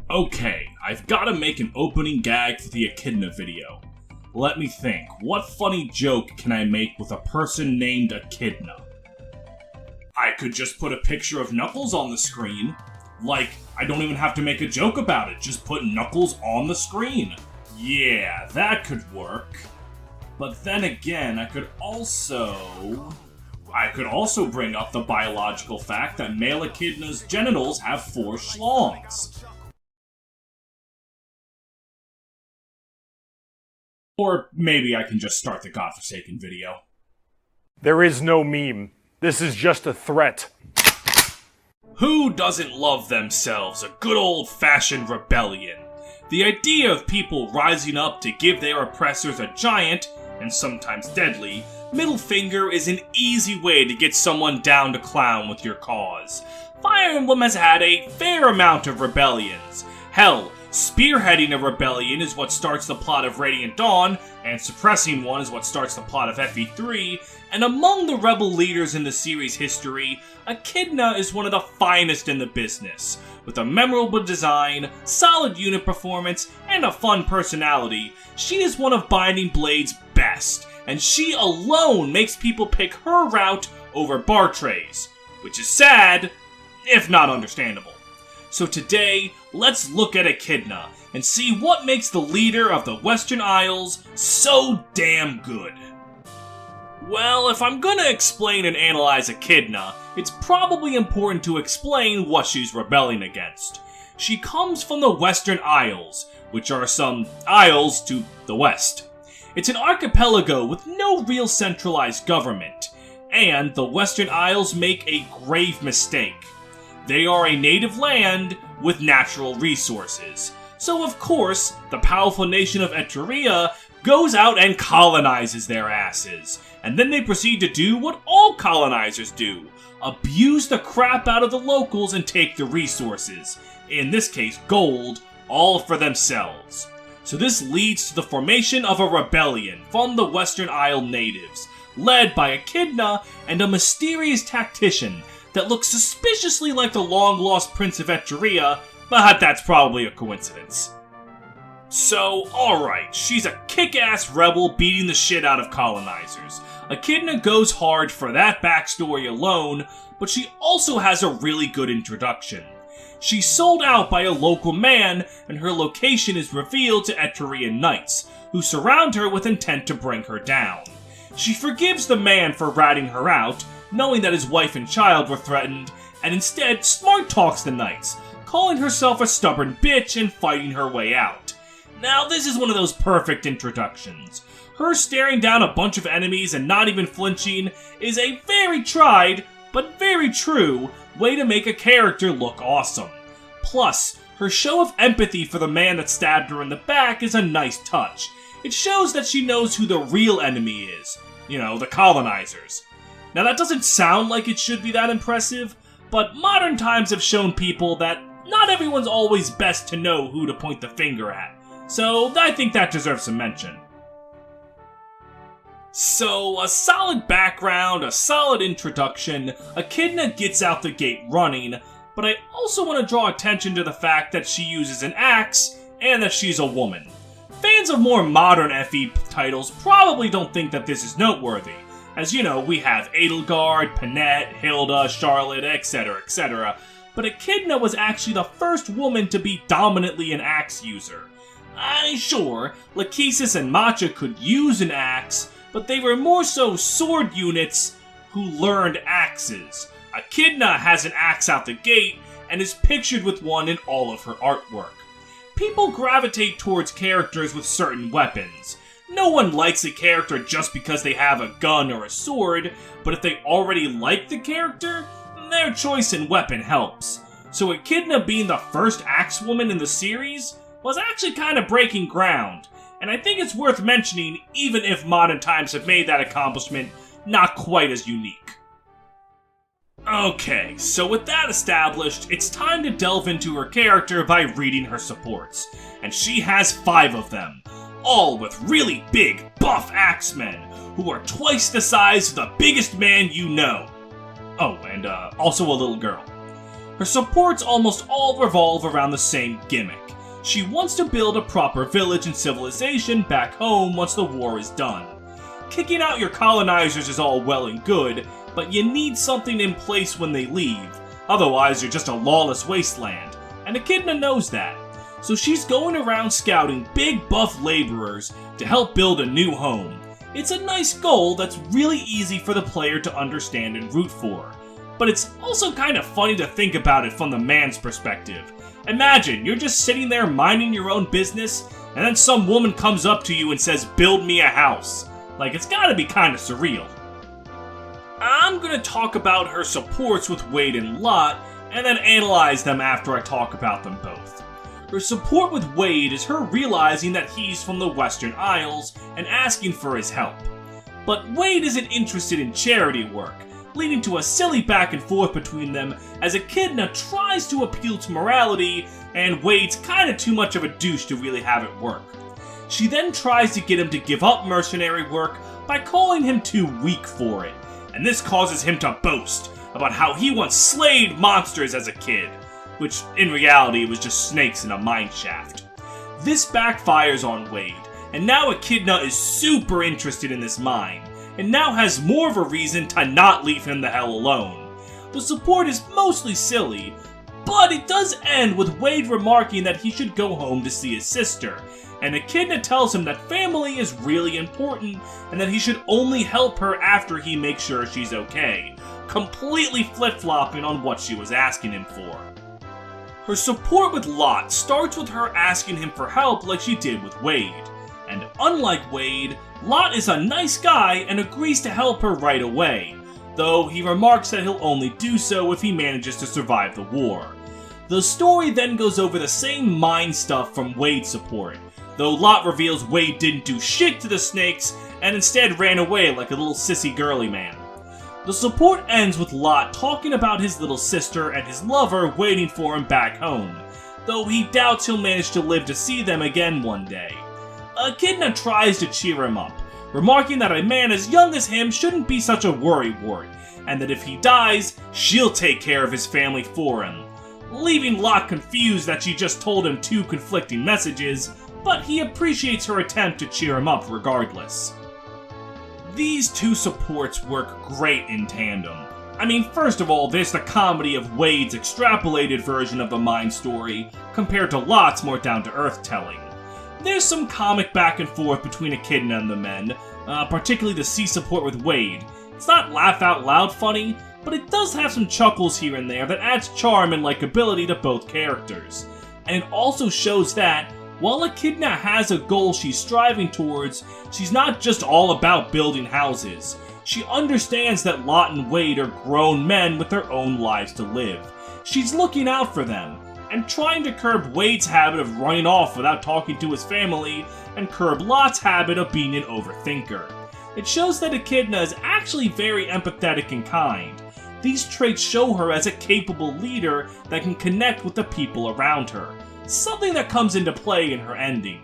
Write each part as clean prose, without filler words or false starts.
Okay, I've gotta make an opening gag for the Echidna video. Let me think, what funny joke can I make with a person named Echidna? I could just put a picture of Knuckles on the screen. Like, I don't even have to make a joke about it, just put Knuckles on the screen. Yeah, that could work. But then again, I could also bring up the biological fact that male Echidna's genitals have 4 schlongs. Or maybe I can just start the godforsaken video. There is no meme. This is just a threat. Who doesn't love themselves a good old-fashioned rebellion? The idea of people rising up to give their oppressors a giant, and sometimes deadly, middle finger is an easy way to get someone down to clown with your cause. Fire Emblem has had a fair amount of rebellions. Hell, spearheading a rebellion is what starts the plot of Radiant Dawn, and suppressing one is what starts the plot of FE3, and among the rebel leaders in the series' history, Echidna is one of the finest in the business. With a memorable design, solid unit performance, and a fun personality, she is one of Binding Blade's best, and she alone makes people pick her route over Bartray's, which is sad, if not understandable. So today, let's look at Echidna and see what makes the leader of the Western Isles so damn good. Well, if I'm gonna explain and analyze Echidna, it's probably important to explain what she's rebelling against. She comes from the Western Isles, which are some isles to the west. It's an archipelago with no real centralized government, and the Western Isles make a grave mistake. They are a native land with natural resources. So of course, the powerful nation of Eteria goes out and colonizes their asses. And then they proceed to do what all colonizers do. Abuse the crap out of the locals and take the resources. In this case, gold, all for themselves. So this leads to the formation of a rebellion from the Western Isle natives, led by Echidna and a mysterious tactician that looks suspiciously like the long-lost Prince of Eteria, but that's probably a coincidence. So, alright, she's a kick-ass rebel beating the shit out of colonizers. Echidna goes hard for that backstory alone, but she also has a really good introduction. She's sold out by a local man, and her location is revealed to Eterian knights, who surround her with intent to bring her down. She forgives the man for ratting her out, knowing that his wife and child were threatened, and instead smart talks the knights, calling herself a stubborn bitch and fighting her way out. Now this is one of those perfect introductions. Her staring down a bunch of enemies and not even flinching is a very tried, but very true, way to make a character look awesome. Plus, her show of empathy for the man that stabbed her in the back is a nice touch. It shows that she knows who the real enemy is. You know, the colonizers. Now that doesn't sound like it should be that impressive, but modern times have shown people that not everyone's always best to know who to point the finger at. So I think that deserves some mention. So, a solid background, a solid introduction, Echidna gets out the gate running, but I also want to draw attention to the fact that she uses an axe, and that she's a woman. Fans of more modern FE titles probably don't think that this is noteworthy. As you know, we have Edelgard, Panette, Hilda, Charlotte, etc, etc. But Echidna was actually the first woman to be dominantly an axe user. Sure, Lachesis and Matcha could use an axe, but they were more so sword units who learned axes. Echidna has an axe out the gate, and is pictured with one in all of her artwork. People gravitate towards characters with certain weapons. No one likes a character just because they have a gun or a sword, but if they already like the character, their choice in weapon helps. So Echidna being the first axe woman in the series was actually kind of breaking ground, and I think it's worth mentioning even if modern times have made that accomplishment not quite as unique. Okay, so with that established, it's time to delve into her character by reading her supports, and she has 5 of them, all with really big, buff axemen, who are twice the size of the biggest man you know. Oh, and also a little girl. Her supports almost all revolve around the same gimmick. She wants to build a proper village and civilization back home once the war is done. Kicking out your colonizers is all well and good, but you need something in place when they leave, otherwise you're just a lawless wasteland, and Echidna knows that. So she's going around scouting big buff laborers to help build a new home. It's a nice goal that's really easy for the player to understand and root for. But it's also kind of funny to think about it from the man's perspective. Imagine, you're just sitting there minding your own business, and then some woman comes up to you and says, "Build me a house." Like, it's gotta be kind of surreal. I'm gonna talk about her supports with Wade and Lot, and then analyze them after I talk about them both. Her support with Wade is her realizing that he's from the Western Isles and asking for his help. But Wade isn't interested in charity work, leading to a silly back and forth between them as Echidna tries to appeal to morality, and Wade's kinda too much of a douche to really have it work. She then tries to get him to give up mercenary work by calling him too weak for it, and this causes him to boast about how he once slayed monsters as a kid, which in reality was just snakes in a mine shaft. This backfires on Wade, and now Echidna is super interested in this mine, and now has more of a reason to not leave him the hell alone. The support is mostly silly, but it does end with Wade remarking that he should go home to see his sister, and Echidna tells him that family is really important and that he should only help her after he makes sure she's okay, completely flip-flopping on what she was asking him for. Her support with Lot starts with her asking him for help like she did with Wade, and unlike Wade, Lot is a nice guy and agrees to help her right away, though he remarks that he'll only do so if he manages to survive the war. The story then goes over the same mine stuff from Wade's support, though Lot reveals Wade didn't do shit to the snakes and instead ran away like a little sissy girly man. The support ends with Lot talking about his little sister and his lover waiting for him back home, though he doubts he'll manage to live to see them again one day. Echidna tries to cheer him up, remarking that a man as young as him shouldn't be such a worrywart, and that if he dies, she'll take care of his family for him, leaving Lot confused that she just told him two conflicting messages, but he appreciates her attempt to cheer him up regardless. These two supports work great in tandem. I mean, first of all, there's the comedy of Wade's extrapolated version of the mine story, compared to Lot's more down-to-earth telling. There's some comic back and forth between Echidna and the men, particularly the C support with Wade. It's not laugh-out-loud funny, but it does have some chuckles here and there that adds charm and likability to both characters. And it also shows that, while Echidna has a goal she's striving towards, she's not just all about building houses. She understands that Lot and Wade are grown men with their own lives to live. She's looking out for them, and trying to curb Wade's habit of running off without talking to his family, and curb Lot's habit of being an overthinker. It shows that Echidna is actually very empathetic and kind. These traits show her as a capable leader that can connect with the people around her, something that comes into play in her ending.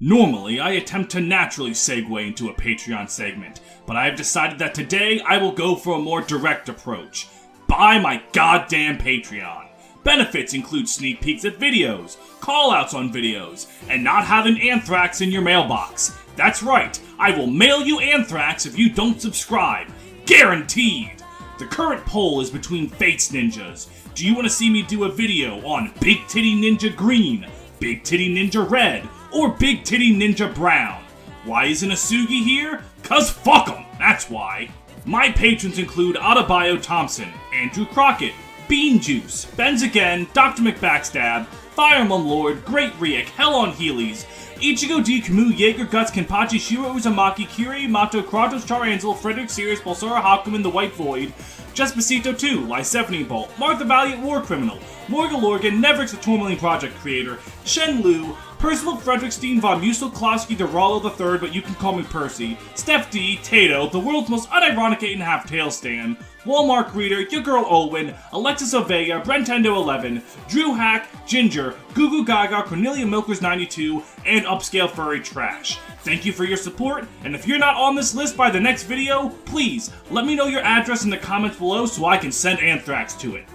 Normally, I attempt to naturally segue into a Patreon segment, but I have decided that today I will go for a more direct approach. Buy my goddamn Patreon. Benefits include sneak peeks at videos, callouts on videos, and not having anthrax in your mailbox. That's right, I will mail you anthrax if you don't subscribe. Guaranteed! The current poll is between Fates Ninjas. Do you want to see me do a video on Big Titty Ninja Green, Big Titty Ninja Red, or Big Titty Ninja Brown? Why isn't Asugi here? 'Cause fuck 'em, that's why. My patrons include Adebayo Thompson, Andrew Crockett, Bean Juice, Benz Again, Dr. McBackstab, Fireman Lord, Great Riek, Hell on Heelys, Ichigo D. Camus, Jaeger Guts, Kenpachi, Shiro Uzumaki, Kiri, Mato, Kratos, Charanzel, Frederick Sirius, Balsara Hakuman, The White Void, Jespacito 2, Lysephone Bolt, Martha Valiant War Criminal, Morgan Lorgan, Nevrix the Tourmaline Project Creator, Shen Lu, Percival Frederickstein von Muselkowski de Rollo III, but you can call me Percy, Steph D, Tato, the world's most unironic 8.5 tail stan, Walmart Reader, Your Girl Owen, Alexis Ovea, Brentendo11, Drew Hack, Ginger, Goo Goo Gaga, Cornelia Milkers 92, and Upscale Furry Trash. Thank you for your support, and if you're not on this list by the next video, please let me know your address in the comments below so I can send Anthrax to it.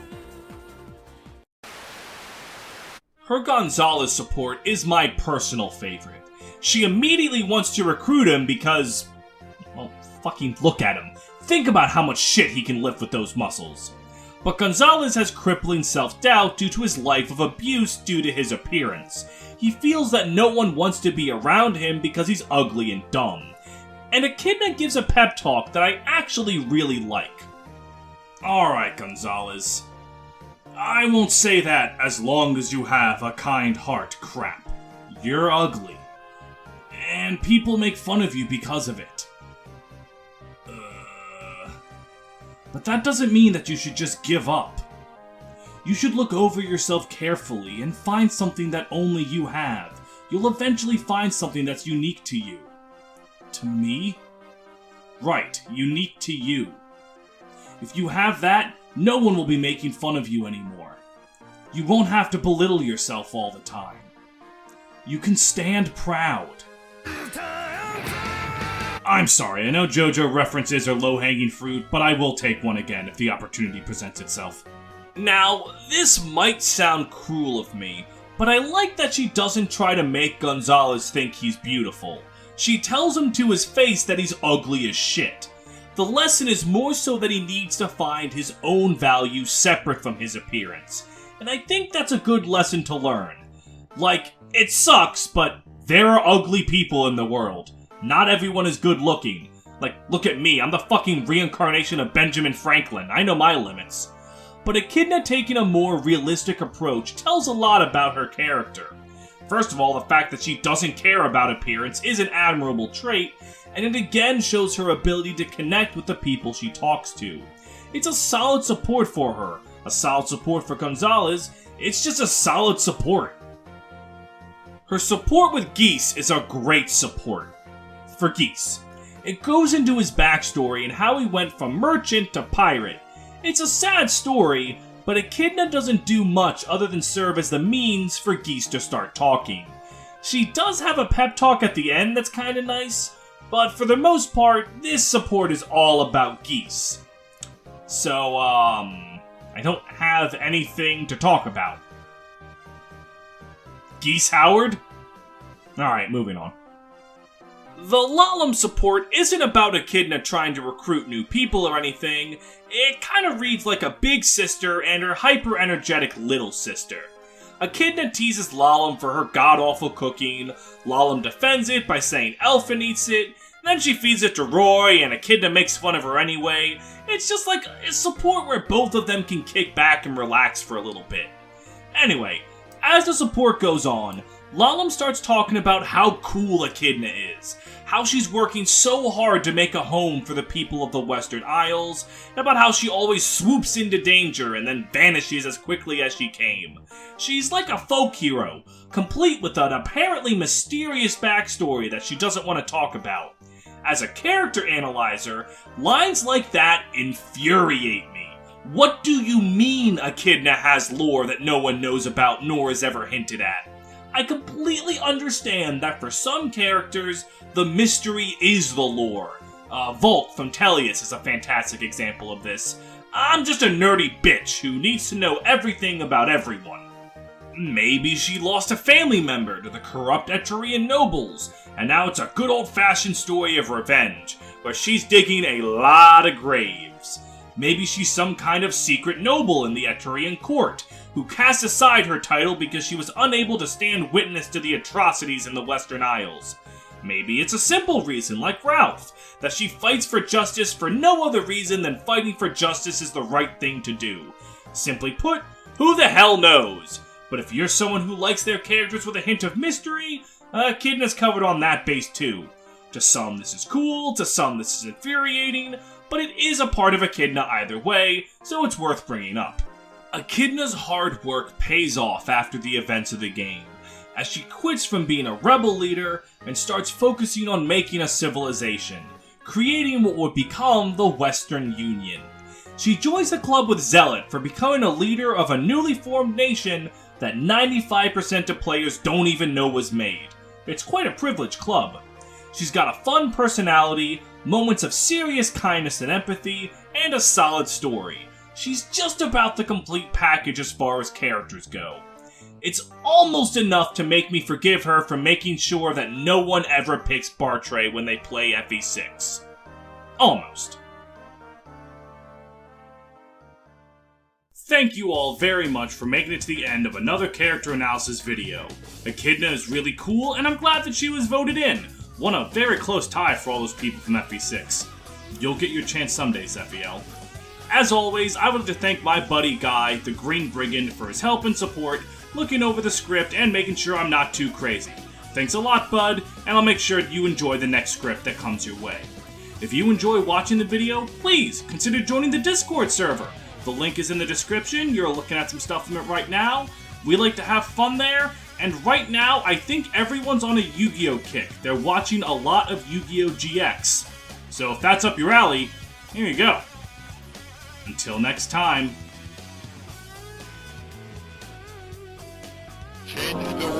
Her Gonzalez support is my personal favorite. She immediately wants to recruit him because, well, fucking look at him. Think about how much shit he can lift with those muscles. But Gonzalez has crippling self-doubt due to his life of abuse due to his appearance. He feels that no one wants to be around him because he's ugly and dumb. And Echidna gives a pep talk that I actually really like. Alright, Gonzalez. I won't say that as long as you have a kind heart, crap. You're ugly. And people make fun of you because of it. But that doesn't mean that you should just give up. You should look over yourself carefully and find something that only you have. You'll eventually find something that's unique to you. To me? Right, unique to you. If you have that, no one will be making fun of you anymore. You won't have to belittle yourself all the time. You can stand proud. I'm sorry, I know JoJo references are low-hanging fruit, but I will take one again if the opportunity presents itself. Now, this might sound cruel of me, but I like that she doesn't try to make Gonzalez think he's beautiful. She tells him to his face that he's ugly as shit. The lesson is more so that he needs to find his own value separate from his appearance. And I think that's a good lesson to learn. Like, it sucks, but there are ugly people in the world. Not everyone is good looking. Like, look at me, I'm the fucking reincarnation of Benjamin Franklin. I know my limits. But Echidna taking a more realistic approach tells a lot about her character. First of all, the fact that she doesn't care about appearance is an admirable trait, and it again shows her ability to connect with the people she talks to. It's a solid support for her, a solid support for Gonzalez, it's just a solid support. Her support with Geese is a great support. For Geese. It goes into his backstory and how he went from merchant to pirate. It's a sad story, but Echidna doesn't do much other than serve as the means for Geese to start talking. She does have a pep talk at the end that's kinda nice, but for the most part, this support is all about Geese. So, I don't have anything to talk about. Geese Howard? Alright, moving on. The Lalum support isn't about Echidna trying to recruit new people or anything. It kind of reads like a big sister and her hyper-energetic little sister. Echidna teases Lalum for her god-awful cooking, Lalum defends it by saying Elfin eats it, then she feeds it to Roy and Echidna makes fun of her anyway. It's just like a support where both of them can kick back and relax for a little bit. Anyway, as the support goes on, Lalum starts talking about how cool Echidna is, how she's working so hard to make a home for the people of the Western Isles, and about how she always swoops into danger and then vanishes as quickly as she came. She's like a folk hero, complete with an apparently mysterious backstory that she doesn't want to talk about. As a character analyzer, lines like that infuriate me. What do you mean Echidna has lore that no one knows about nor is ever hinted at? I completely understand that for some characters, the mystery is the lore. Volk from Tellius is a fantastic example of this. I'm just a nerdy bitch who needs to know everything about everyone. Maybe she lost a family member to the corrupt Etrurian nobles, and now it's a good old-fashioned story of revenge, where she's digging a lot of graves. Maybe she's some kind of secret noble in the Etrurian court, who cast aside her title because she was unable to stand witness to the atrocities in the Western Isles. Maybe it's a simple reason, like Ralph, that she fights for justice for no other reason than fighting for justice is the right thing to do. Simply put, who the hell knows? But if you're someone who likes their characters with a hint of mystery, Echidna's covered on that base too. To some this is cool, to some this is infuriating, but it is a part of Echidna either way, so it's worth bringing up. Echidna's hard work pays off after the events of the game, as she quits from being a rebel leader and starts focusing on making a civilization, creating what would become the Western Union. She joins a club with Zealot for becoming a leader of a newly formed nation that 95% of players don't even know was made. It's quite a privileged club. She's got a fun personality, moments of serious kindness and empathy, and a solid story. She's just about the complete package as far as characters go. It's almost enough to make me forgive her for making sure that no one ever picks Bartray when they play FE6. Almost. Thank you all very much for making it to the end of another character analysis video. Echidna is really cool, and I'm glad that she was voted in. Won a very close tie for all those people from FE6. You'll get your chance some days, FEL. As always, I would like to thank my buddy Guy, the Green Brigand, for his help and support, looking over the script and making sure I'm not too crazy. Thanks a lot, bud, and I'll make sure you enjoy the next script that comes your way. If you enjoy watching the video, please consider joining the Discord server. The link is in the description. You're looking at some stuff from it right now. We like to have fun there, and right now I think everyone's on a Yu-Gi-Oh kick. They're watching a lot of Yu-Gi-Oh GX. So if that's up your alley, here you go. Until next time. Changing the